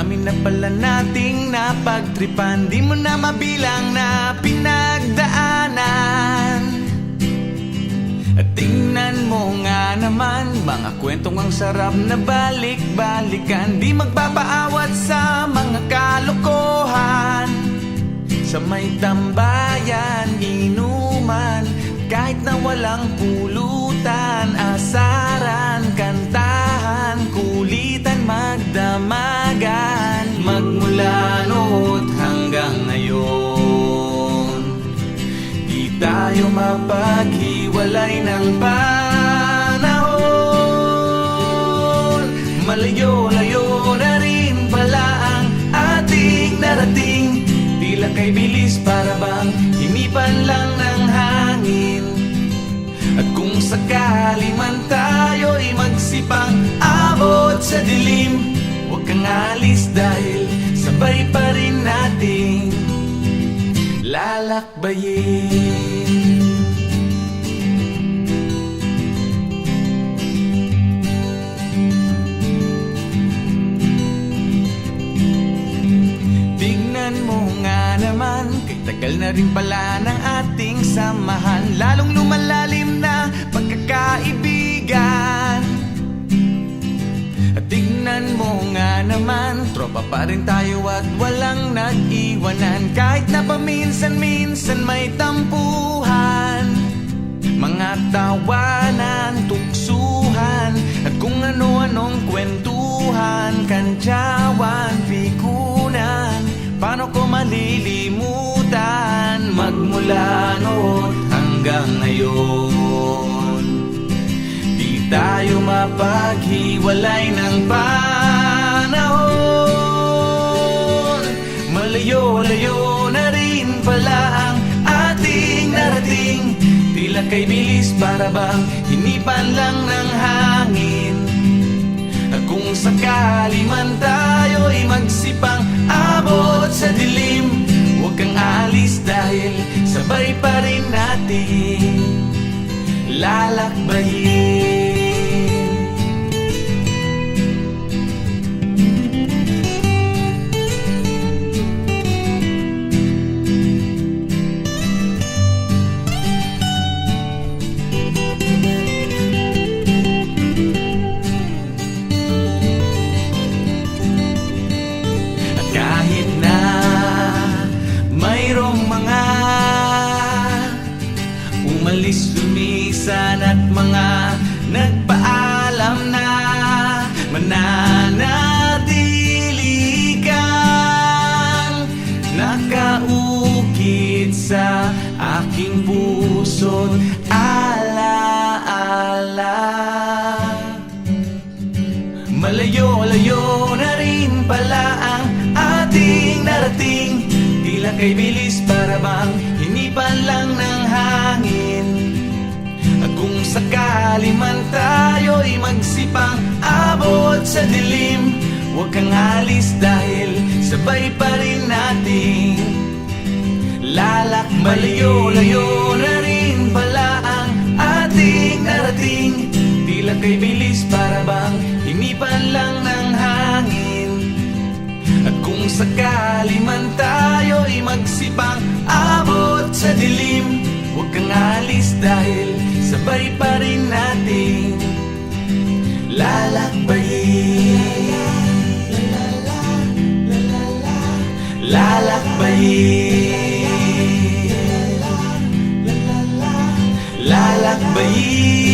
dami na pala nating napagtripan, di mo na mabilang na pinagdaanan. At tingnan mo nga naman, mga kwentong ang sarap na balik-balikan, di magpapaawat sa mga kalokohan. Sa may tambayan, inuman, kahit na walang pulutan, asaran, kantahan, kulitan, magdamagan. Magmula noon hanggang ngayon, di tayo mapaghiwalay ng panahon. Malayo-layo na rin pala ang ating narating, tila kay bilis para bang himipan lang ng hangin. At kung sakali man tayo'y magsipang abot sa dilim, huwag kang alis dahil sabay pa rin nating lalakbayin. Tignan mo nga naman, kay tagal na rin pala ng ating samahan, lalong lumalalim na pagkakaibigan. At tignan mo nga naman, tropa pa rin tayo at walang nag-iwanan, kahit na paminsan-minsan may tampuhan, mga tawanan, tuksuhan, at kung ano-anong kwentuhan, kantsawan, pikunan. Paano ko malilimutan? Magmula noon hanggang ngayon, di tayo mapaghiwalay ng panahon. Malayo-layo na rin pala ang ating narating, tila kay bilis para bang hinipan lang ng hangin. At kung sakali man tayo'y magsipang abot sa dilim, huwag kang alis dahil sabay pa rin natin lalakbayin. Kahit na mayroong mga umalis, lumisan at mga nagpaalam na, mananatili kang nakaukit sa aking puso't alaala. Malayo-layo na rin pala ang ating narating, tila kay bilis para bang hinipan lang ng hangin. At kung sakali man tayo'y magsipang abot sa dilim, huwag kang alis dahil sabay pa rin nating lalakbayin. Malayo-layo na rin pala ang ating narating, tila kay bilis para bang hinipan lang ng hangin. At kung sakali man tayo'y magsipang abot sa dilim, huwag kang alis dahil sabay pa rin nating lalakbayin. Lalakbayin. Lalakbayin.